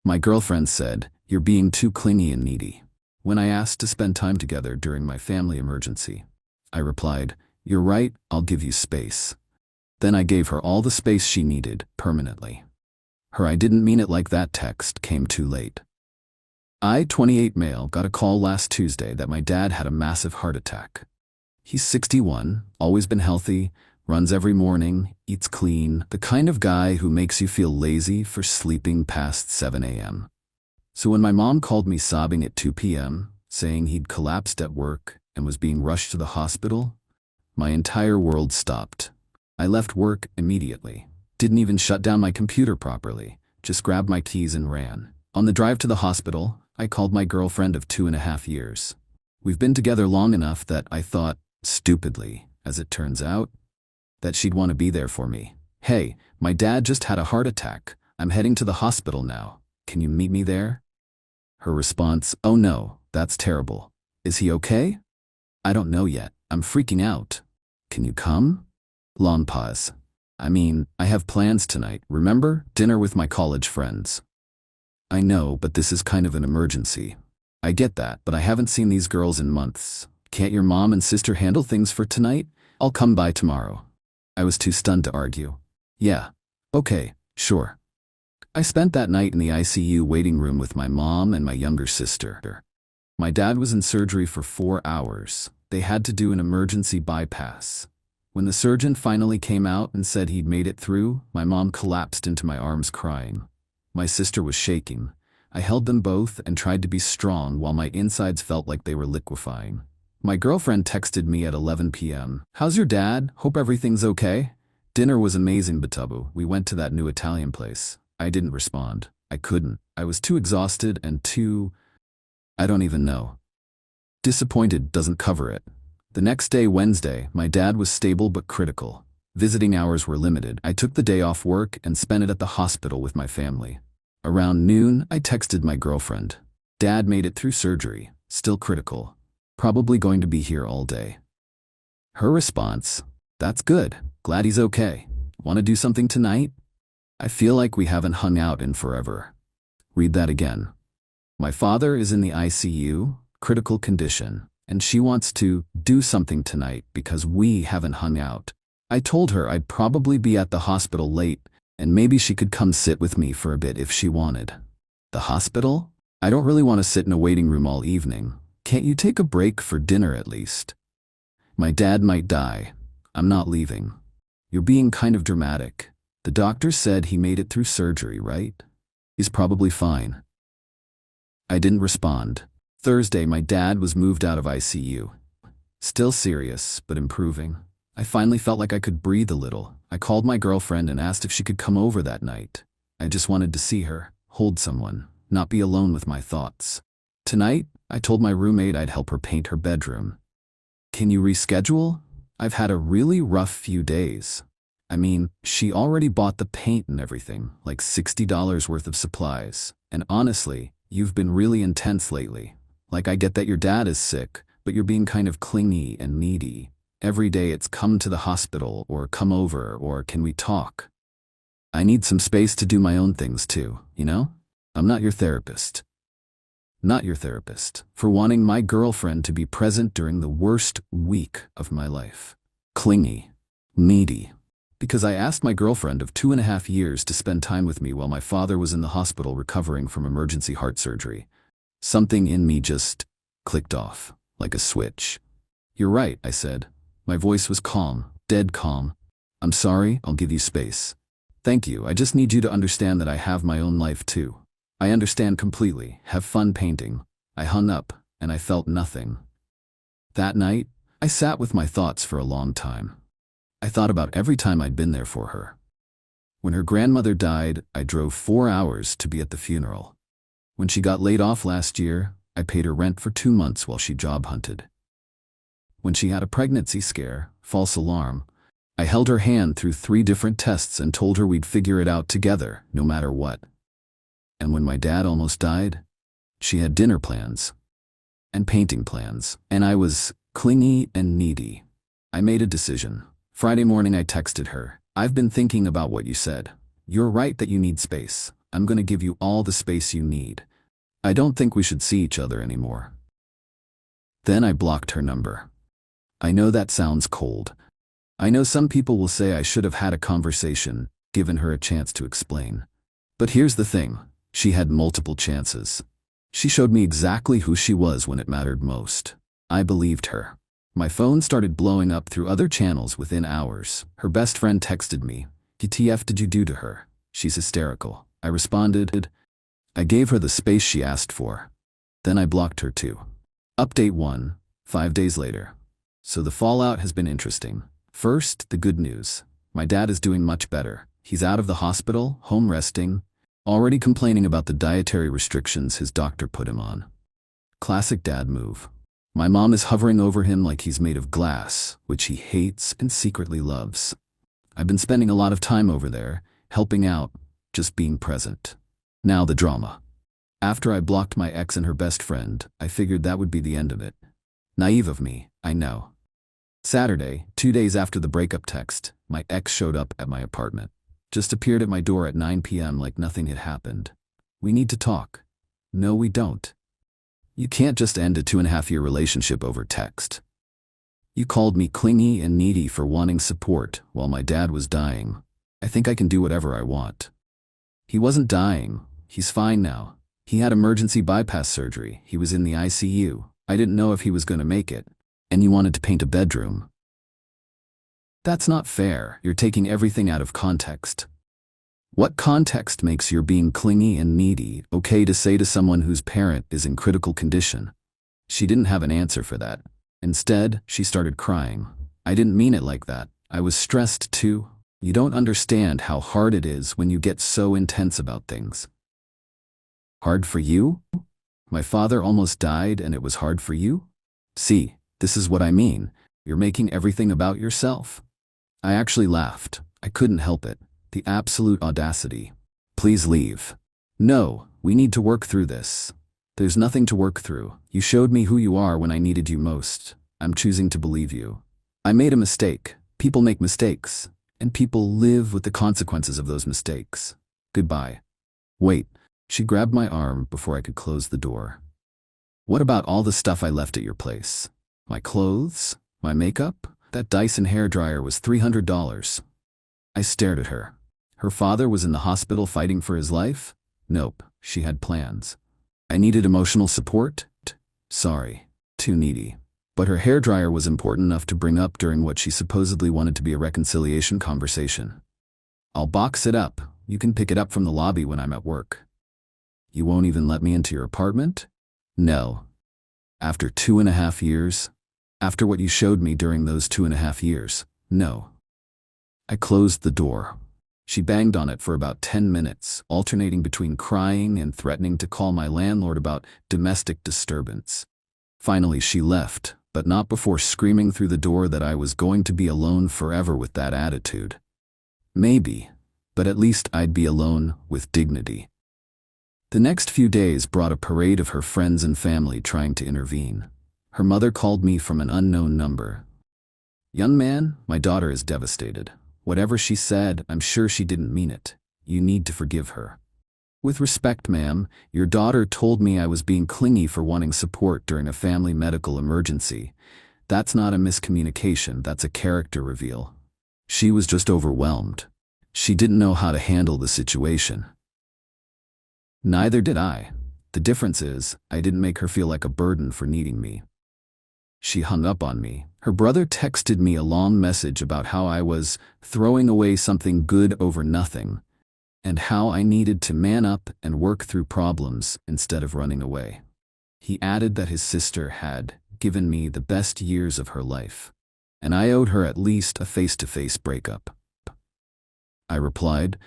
My girlfriend said, "You're being too clingy and needy." When I asked to spend time together during my family emergency, I replied, "You're right, I'll give you space." Then I gave her all the space she needed, permanently. Her "I didn't mean it like that" text came too late. I, 28 male, got a call last Tuesday that my dad had a massive heart attack. He's 61, always been healthy, runs every morning, eats clean, the kind of guy who makes you feel lazy for sleeping past 7 a.m. So when my mom called me sobbing at 2 p.m., saying he'd collapsed at work and was being rushed to the hospital, my entire world stopped. I left work immediately. Didn't even shut down my computer properly, just grabbed my keys and ran. On the drive to the hospital, I called my girlfriend of 2.5 years. We've been together long enough that I thought, stupidly, as it turns out, that she'd want to be there for me. "Hey, my dad just had a heart attack. I'm heading to the hospital now. Can you meet me there?" Her response, "Oh no, that's terrible. Is he okay?" "I don't know yet. I'm freaking out. Can you come?" Long pause. "I mean, I have plans tonight, remember? Dinner with my college friends." "I know, but this is kind of an emergency." "I get that, but I haven't seen these girls in months. Can't your mom and sister handle things for tonight? I'll come by tomorrow." I was too stunned to argue. "Yeah, okay, sure." I spent that night in the ICU waiting room with my mom and my younger sister. My dad was in surgery for 4 hours. They had to do an emergency bypass. When the surgeon finally came out and said he'd made it through, my mom collapsed into my arms crying. My sister was shaking. I held them both and tried to be strong while my insides felt like they were liquefying. My girlfriend texted me at 11 p.m. "How's your dad? Hope everything's okay." "Dinner was amazing, Batabu. We went to that new Italian place." I didn't respond. I couldn't. I was too exhausted and I don't even know. Disappointed doesn't cover it. The next day, Wednesday, my dad was stable but critical. Visiting hours were limited. I took the day off work and spent it at the hospital with my family. Around noon, I texted my girlfriend. "Dad made it through surgery. Still critical. Probably going to be here all day." Her response, "That's good. Glad he's okay. Want to do something tonight? I feel like we haven't hung out in forever." Read that again. "My father is in the ICU, critical condition, and she wants to do something tonight because we haven't hung out. I told her I'd probably be at the hospital late and maybe she could come sit with me for a bit if she wanted." The hospital? I don't really want to sit in a waiting room all evening. Can't you take a break for dinner at least? "My dad might die. I'm not leaving." "You're being kind of dramatic. The doctor said he made it through surgery, right? He's probably fine." I didn't respond. Thursday, my dad was moved out of ICU. Still serious, but improving. I finally felt like I could breathe a little. I called my girlfriend and asked if she could come over that night. I just wanted to see her, hold someone, not be alone with my thoughts. Tonight, I told my roommate I'd help her paint her bedroom. "Can you reschedule? I've had a really rough few days." I mean, she already bought the paint and everything, like $60 worth of supplies. "And honestly, you've been really intense lately. Like, I get that your dad is sick, but you're being kind of clingy and needy. Every day it's come to the hospital or come over or can we talk? I need some space to do my own things too, you know? I'm not your therapist." Not your therapist for wanting my girlfriend to be present during the worst week of my life. Clingy. Needy. Because I asked my girlfriend of 2.5 years to spend time with me while my father was in the hospital recovering from emergency heart surgery. Something in me just clicked off, like a switch. "You're right," I said. My voice was calm, dead calm. "I'm sorry, I'll give you space." "Thank you, I just need you to understand that I have my own life too." "I understand completely. Have fun painting." I hung up, and I felt nothing. That night, I sat with my thoughts for a long time. I thought about every time I'd been there for her. When her grandmother died, I drove 4 hours to be at the funeral. When she got laid off last year, I paid her rent for 2 months while she job hunted. When she had a pregnancy scare, false alarm, I held her hand through 3 different tests and told her we'd figure it out together, no matter what. And when my dad almost died, she had dinner plans and painting plans, and I was clingy and needy. I made a decision. Friday morning I texted her, "I've been thinking about what you said. You're right that you need space. I'm gonna give you all the space you need. I don't think we should see each other anymore. Then I blocked her number. I know that sounds cold. I know some people will say I should have had a conversation, given her a chance to explain. But here's the thing, she had multiple chances. She showed me exactly who she was when it mattered most. I believed her. My phone started blowing up through other channels within hours. Her best friend texted me, "WTF did you do to her? She's hysterical." I responded. I gave her the space she asked for. Then I blocked her too. Update 1, 5 days later. So the fallout has been interesting. First, the good news. My dad is doing much better. He's out of the hospital, home resting, already complaining about the dietary restrictions his doctor put him on. Classic dad move. My mom is hovering over him like he's made of glass, which he hates and secretly loves. I've been spending a lot of time over there, helping out, just being present. Now the drama. After I blocked my ex and her best friend, I figured that would be the end of it. Naive of me, I know. Saturday, 2 days after the breakup text, my ex showed up at my apartment. Just appeared at my door at 9 p.m. like nothing had happened. "We need to talk." No, we don't. You can't just end a 2.5-year relationship over text. You called me clingy and needy for wanting support while my dad was dying. I think I can do whatever I want. He wasn't dying. He's fine now. He had emergency bypass surgery. He was in the ICU. I didn't know if he was going to make it. And you wanted to paint a bedroom. That's not fair. You're taking everything out of context. What context makes your being clingy and needy okay to say to someone whose parent is in critical condition? She didn't have an answer for that. Instead, she started crying. I didn't mean it like that. I was stressed too. You don't understand how hard it is when you get so intense about things. Hard for you? My father almost died and it was hard for you? See, this is what I mean. You're making everything about yourself. I actually laughed. I couldn't help it. The absolute audacity. Please leave. No, we need to work through this. There's nothing to work through. You showed me who you are when I needed you most. I'm choosing to believe you. I made a mistake. People make mistakes. And people live with the consequences of those mistakes. Goodbye. Wait. She grabbed my arm before I could close the door. What about all the stuff I left at your place? My clothes? My makeup? That Dyson hairdryer was $300. I stared at her. Her father was in the hospital fighting for his life? Nope, she had plans. I needed emotional support? Sorry, too needy. But her hairdryer was important enough to bring up during what she supposedly wanted to be a reconciliation conversation. I'll box it up. You can pick it up from the lobby when I'm at work. You won't even let me into your apartment? No. After 2.5 years? After what you showed me during those 2.5 years? No. I closed the door. She banged on it for about 10 minutes, alternating between crying and threatening to call my landlord about domestic disturbance. Finally, she left, but not before screaming through the door that I was going to be alone forever with that attitude. Maybe, but at least I'd be alone with dignity. The next few days brought a parade of her friends and family trying to intervene. Her mother called me from an unknown number. "Young man, my daughter is devastated. Whatever she said, I'm sure she didn't mean it. You need to forgive her. With respect, ma'am, your daughter told me I was being clingy for wanting support during a family medical emergency. That's not a miscommunication, that's a character reveal. She was just overwhelmed. She didn't know how to handle the situation. Neither did I. The difference is, I didn't make her feel like a burden for needing me." She hung up on me. Her brother texted me a long message about how I was throwing away something good over nothing, and how I needed to man up and work through problems instead of running away. He added that his sister had given me the best years of her life, and I owed her at least a face-to-face breakup. I replied,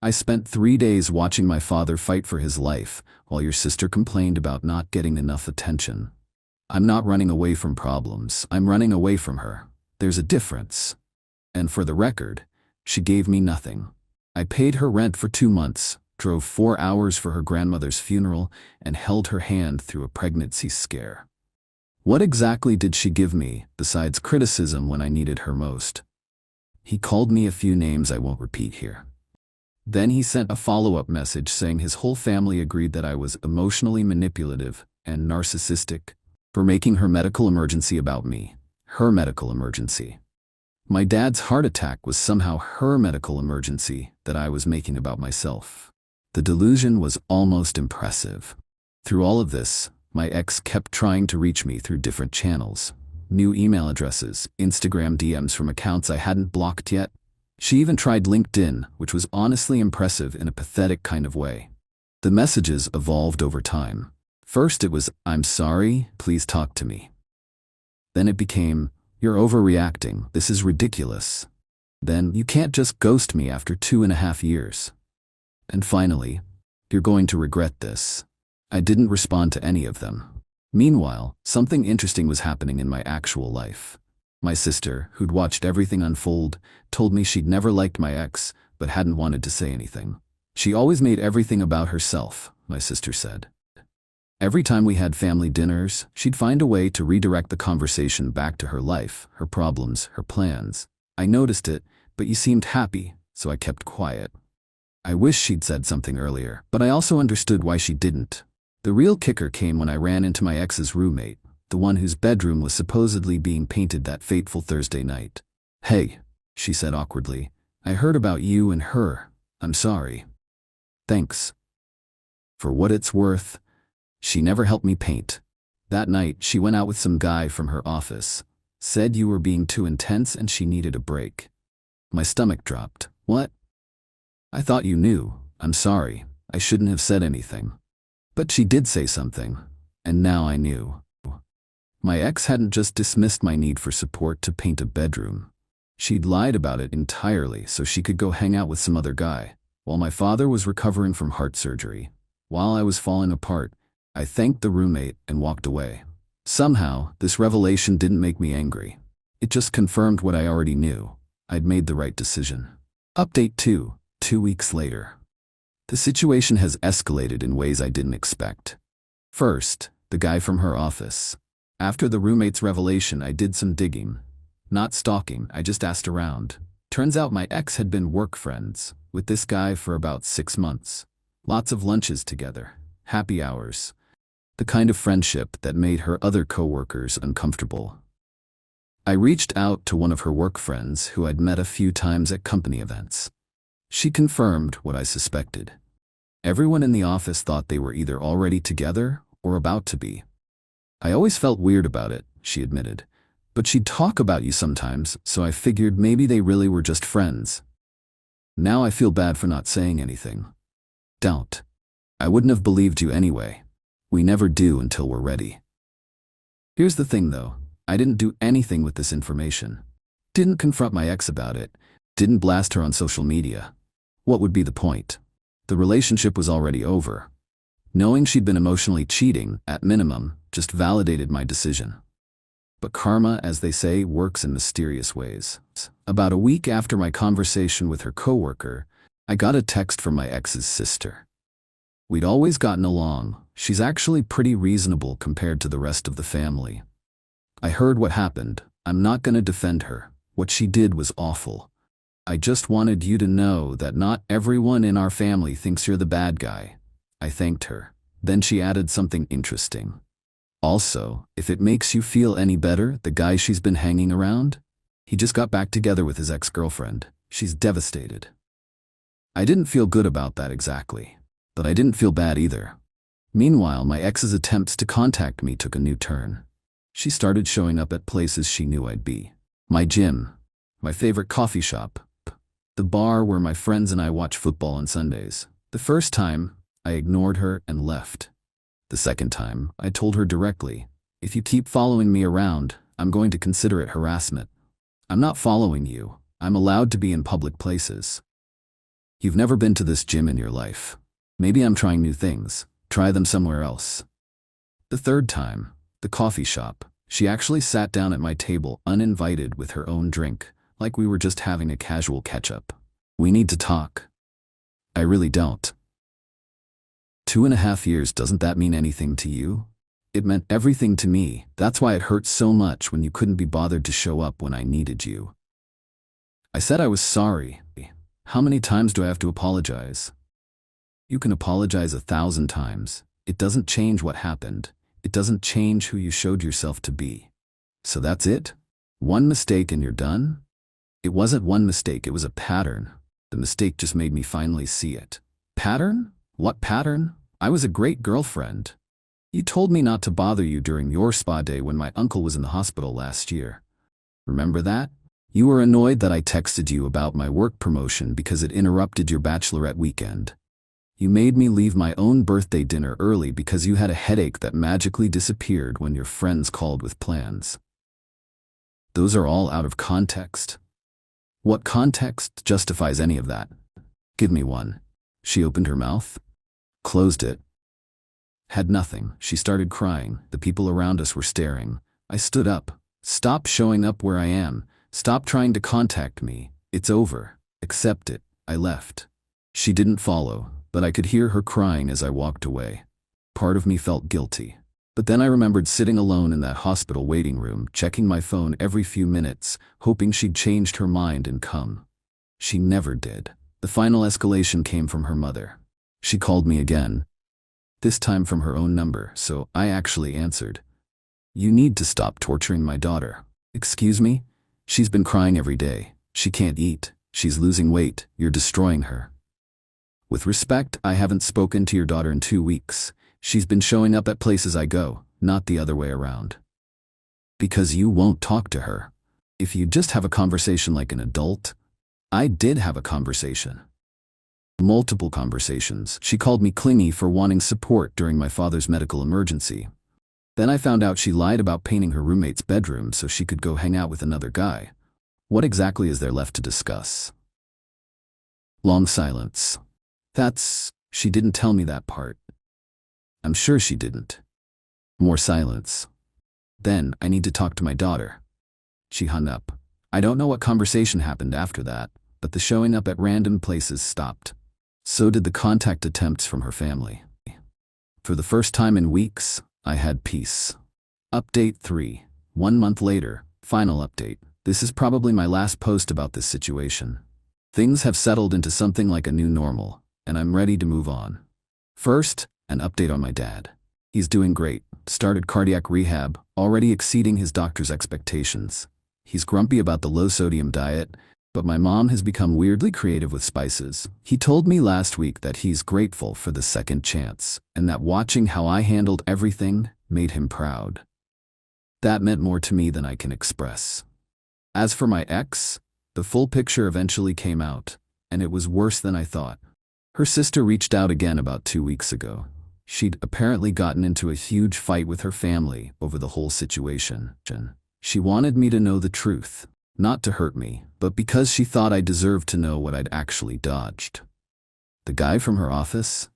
"I spent 3 days watching my father fight for his life while your sister complained about not getting enough attention. I'm not running away from problems, I'm running away from her. There's a difference. And for the record, she gave me nothing. I paid her rent for 2 months, drove 4 hours for her grandmother's funeral, and held her hand through a pregnancy scare. What exactly did she give me, besides criticism when I needed her most?" He called me a few names I won't repeat here. Then he sent a follow-up message saying his whole family agreed that I was emotionally manipulative and narcissistic for making her medical emergency about me. Her medical emergency. My dad's heart attack was somehow her medical emergency that I was making about myself. The delusion was almost impressive. Through all of this, my ex kept trying to reach me through different channels. New email addresses, Instagram DMs from accounts I hadn't blocked yet. She even tried LinkedIn, which was honestly impressive in a pathetic kind of way. The messages evolved over time. First it was, "I'm sorry, please talk to me." Then it became, "You're overreacting, this is ridiculous." Then, "You can't just ghost me after 2.5 years." And finally, "You're going to regret this." I didn't respond to any of them. Meanwhile, something interesting was happening in my actual life. My sister, who'd watched everything unfold, told me she'd never liked my ex, but hadn't wanted to say anything. She always made everything about herself, my sister said. Every time we had family dinners, she'd find a way to redirect the conversation back to her life, her problems, her plans. I noticed it, but you seemed happy, so I kept quiet. I wish she'd said something earlier, but I also understood why she didn't. The real kicker came when I ran into my ex's roommate, the one whose bedroom was supposedly being painted that fateful Thursday night. "Hey," she said awkwardly, "I heard about you and her. I'm sorry." Thanks. For what it's worth, she never helped me paint. That night, she went out with some guy from her office, said you were being too intense and she needed a break. My stomach dropped. What? I thought you knew. I'm sorry. I shouldn't have said anything. But she did say something, and now I knew. My ex hadn't just dismissed my need for support to paint a bedroom. She'd lied about it entirely so she could go hang out with some other guy, while my father was recovering from heart surgery. While I was falling apart, I thanked the roommate and walked away. Somehow, this revelation didn't make me angry. It just confirmed what I already knew. I'd made the right decision. Update 2, 2 weeks later. The situation has escalated in ways I didn't expect. First, the guy from her office. After the roommate's revelation, I did some digging. Not stalking, I just asked around. Turns out my ex had been work friends with this guy for about 6 months. Lots of lunches together, happy hours. The kind of friendship that made her other coworkers uncomfortable. I reached out to one of her work friends who I'd met a few times at company events. She confirmed what I suspected. Everyone in the office thought they were either already together or about to be. I always felt weird about it, she admitted. But she'd talk about you sometimes, so I figured maybe they really were just friends. Now I feel bad for not saying anything. Don't. I wouldn't have believed you anyway. We never do until we're ready. Here's the thing though, I didn't do anything with this information. Didn't confront my ex about it. Didn't blast her on social media. What would be the point? The relationship was already over. Knowing she'd been emotionally cheating, at minimum, just validated my decision. But karma, as they say, works in mysterious ways. About a week after my conversation with her coworker, I got a text from my ex's sister. We'd always gotten along. She's actually pretty reasonable compared to the rest of the family. I heard what happened. I'm not gonna defend her. What she did was awful. I just wanted you to know that not everyone in our family thinks you're the bad guy. I thanked her. Then she added something interesting. Also, if it makes you feel any better, the guy she's been hanging around? He just got back together with his ex-girlfriend. She's devastated. I didn't feel good about that exactly, but I didn't feel bad either. Meanwhile, my ex's attempts to contact me took a new turn. She started showing up at places she knew I'd be. My gym, my favorite coffee shop, the bar where my friends and I watch football on Sundays. The first time, I ignored her and left. The second time, I told her directly, if you keep following me around, I'm going to consider it harassment. I'm not following you. I'm allowed to be in public places. You've never been to this gym in your life. Maybe I'm trying new things. Try them somewhere else. The third time, the coffee shop, she actually sat down at my table uninvited with her own drink, like we were just having a casual catch-up. We need to talk. I really don't. 2.5 years, doesn't that mean anything to you? It meant everything to me. That's why it hurt so much when you couldn't be bothered to show up when I needed you. I said I was sorry, How many times do I have to apologize? You can apologize 1,000 times. It doesn't change what happened. It doesn't change who you showed yourself to be. So that's it? One mistake and you're done? It wasn't one mistake, it was a pattern. The mistake just made me finally see it. Pattern? What pattern? I was a great girlfriend. You told me not to bother you during your spa day when my uncle was in the hospital last year. Remember that? You were annoyed that I texted you about my work promotion because it interrupted your bachelorette weekend. You made me leave my own birthday dinner early because you had a headache that magically disappeared when your friends called with plans. Those are all out of context. What context justifies any of that? Give me one. She opened her mouth, closed it, had nothing. She started crying. The people around us were staring. I stood up. Stop showing up where I am. Stop trying to contact me. It's over. Accept it. I left. She didn't follow, but I could hear her crying as I walked away. Part of me felt guilty. But then I remembered sitting alone in that hospital waiting room, checking my phone every few minutes, hoping she'd changed her mind and come. She never did. The final escalation came from her mother. She called me again, this time from her own number, so I actually answered. You need to stop torturing my daughter. Excuse me? She's been crying every day. She can't eat. She's losing weight. You're destroying her. With respect, I haven't spoken to your daughter in 2 weeks. She's been showing up at places I go, not the other way around. Because you won't talk to her. If you just have a conversation like an adult, I did have a conversation. Multiple conversations. She called me clingy for wanting support during my father's medical emergency. Then I found out she lied about painting her roommate's bedroom so she could go hang out with another guy. What exactly is there left to discuss? Long silence. She didn't tell me that part. I'm sure she didn't. More silence. Then, I need to talk to my daughter. She hung up. I don't know what conversation happened after that, but the showing up at random places stopped. So did the contact attempts from her family. For the first time in weeks, I had peace. Update 3. 1 month later, final update. This is probably my last post about this situation. Things have settled into something like a new normal, and I'm ready to move on. First, an update on my dad. He's doing great. Started cardiac rehab, already exceeding his doctor's expectations. He's grumpy about the low-sodium diet, but my mom has become weirdly creative with spices. He told me last week that he's grateful for the second chance, and that watching how I handled everything made him proud. That meant more to me than I can express. As for my ex, the full picture eventually came out, and it was worse than I thought. Her sister reached out again about 2 weeks ago. She'd apparently gotten into a huge fight with her family over the whole situation. She wanted me to know the truth, not to hurt me, but because she thought I deserved to know what I'd actually dodged. The guy from her office?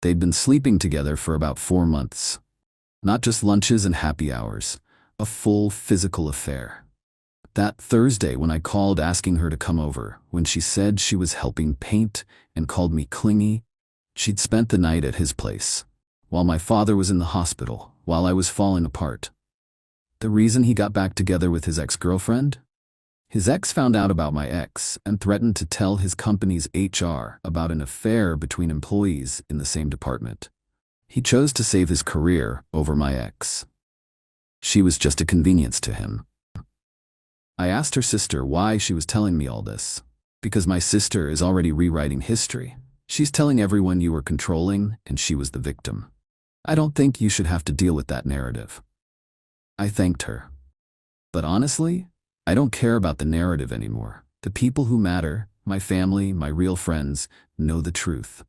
They'd been sleeping together for about 4 months. Not just lunches and happy hours, a full physical affair. That Thursday when I called asking her to come over, when she said she was helping paint and called me clingy, she'd spent the night at his place, while my father was in the hospital, while I was falling apart. The reason he got back together with his ex-girlfriend? His ex found out about my ex and threatened to tell his company's HR about an affair between employees in the same department. He chose to save his career over my ex. She was just a convenience to him. I asked her sister why she was telling me all this. Because my sister is already rewriting history. She's telling everyone you were controlling and she was the victim. I don't think you should have to deal with that narrative. I thanked her. But honestly, I don't care about the narrative anymore. The people who matter, my family, my real friends, know the truth.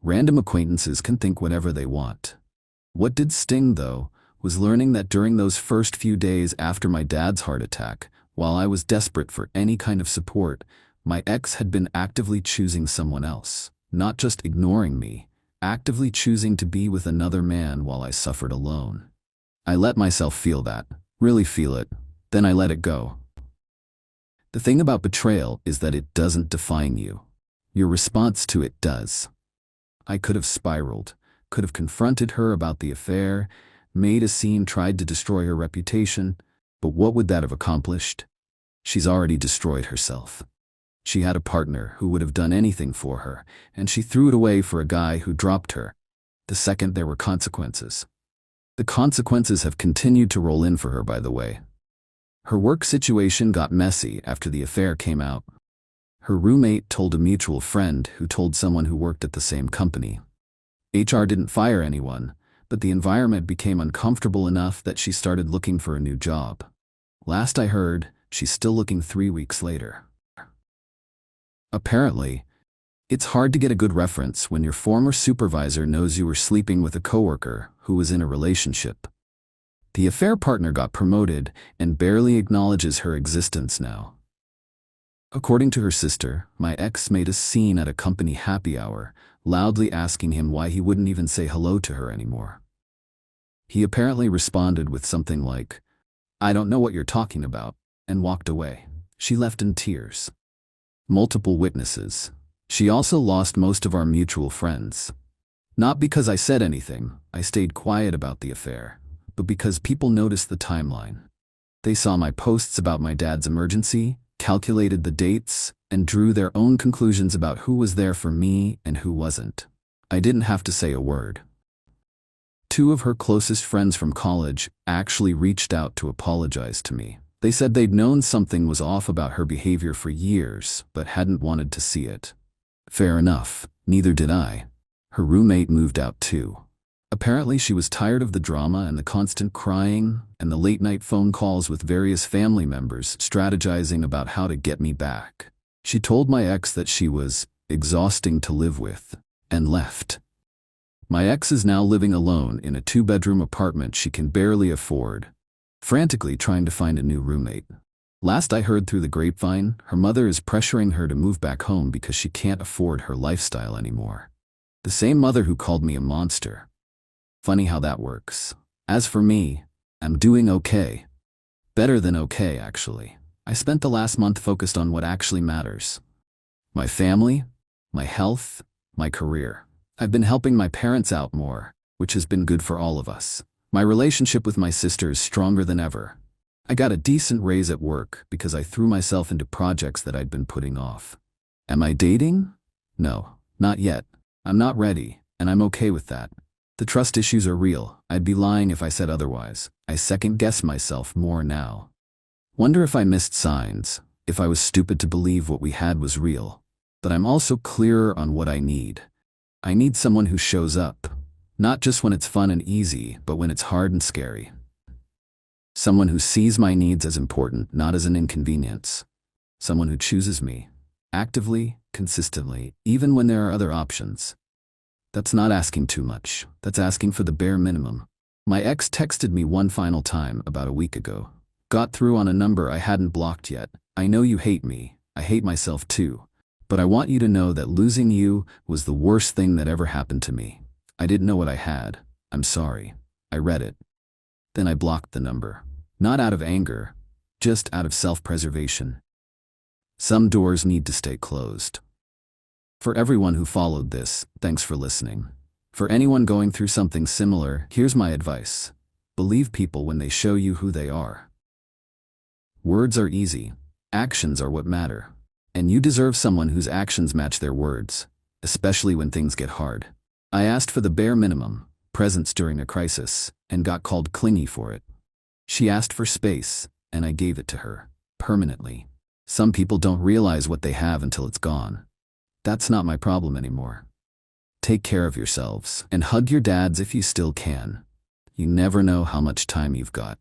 Random acquaintances can think whatever they want. What did sting, though, was learning that during those first few days after my dad's heart attack, while I was desperate for any kind of support, my ex had been actively choosing someone else, not just ignoring me, actively choosing to be with another man while I suffered alone. I let myself feel that, really feel it, then I let it go. The thing about betrayal is that it doesn't define you. Your response to it does. I could have spiraled, could have confronted her about the affair, made a scene, tried to destroy her reputation, but what would that have accomplished? She's already destroyed herself. She had a partner who would have done anything for her, and she threw it away for a guy who dropped her. The second there were consequences. The consequences have continued to roll in for her, by the way. Her work situation got messy after the affair came out. Her roommate told a mutual friend who told someone who worked at the same company. HR didn't fire anyone, but the environment became uncomfortable enough that she started looking for a new job. Last I heard, she's still looking 3 weeks later. Apparently, it's hard to get a good reference when your former supervisor knows you were sleeping with a coworker who was in a relationship. The affair partner got promoted and barely acknowledges her existence now. According to her sister, my ex made a scene at a company happy hour, loudly asking him why he wouldn't even say hello to her anymore. He apparently responded with something like, "I don't know what you're talking about," and walked away. She left in tears. Multiple witnesses. She also lost most of our mutual friends. Not because I said anything, I stayed quiet about the affair, but because people noticed the timeline. They saw my posts about my dad's emergency, calculated the dates, and drew their own conclusions about who was there for me and who wasn't. I didn't have to say a word. 2 of her closest friends from college actually reached out to apologize to me. They said they'd known something was off about her behavior for years, but hadn't wanted to see it. Fair enough, neither did I. Her roommate moved out too. Apparently she was tired of the drama and the constant crying and the late-night phone calls with various family members strategizing about how to get me back. She told my ex that she was exhausting to live with, and left. My ex is now living alone in a 2-bedroom apartment she can barely afford, frantically trying to find a new roommate. Last I heard through the grapevine, her mother is pressuring her to move back home because she can't afford her lifestyle anymore. The same mother who called me a monster. Funny how that works. As for me, I'm doing okay. Better than okay, actually. I spent the last month focused on what actually matters. My family, my health, my career. I've been helping my parents out more, which has been good for all of us. My relationship with my sister is stronger than ever. I got a decent raise at work because I threw myself into projects that I'd been putting off. Am I dating? No, not yet. I'm not ready, and I'm okay with that. The trust issues are real. I'd be lying if I said otherwise. I second-guess myself more now. Wonder if I missed signs, if I was stupid to believe what we had was real. But I'm also clearer on what I need. I need someone who shows up, not just when it's fun and easy, but when it's hard and scary. Someone who sees my needs as important, not as an inconvenience. Someone who chooses me, actively, consistently, even when there are other options. That's not asking too much. That's asking for the bare minimum. My ex texted me one final time about a week ago. Got through on a number I hadn't blocked yet. I know you hate me. I hate myself too. But I want you to know that losing you was the worst thing that ever happened to me. I didn't know what I had. I'm sorry. I read it. Then I blocked the number. Not out of anger, just out of self-preservation. Some doors need to stay closed. For everyone who followed this, thanks for listening. For anyone going through something similar, here's my advice. Believe people when they show you who they are. Words are easy. Actions are what matter. And you deserve someone whose actions match their words, especially when things get hard. I asked for the bare minimum, presence during a crisis, and got called clingy for it. She asked for space, and I gave it to her, permanently. Some people don't realize what they have until it's gone. That's not my problem anymore. Take care of yourselves, and hug your dads if you still can. You never know how much time you've got.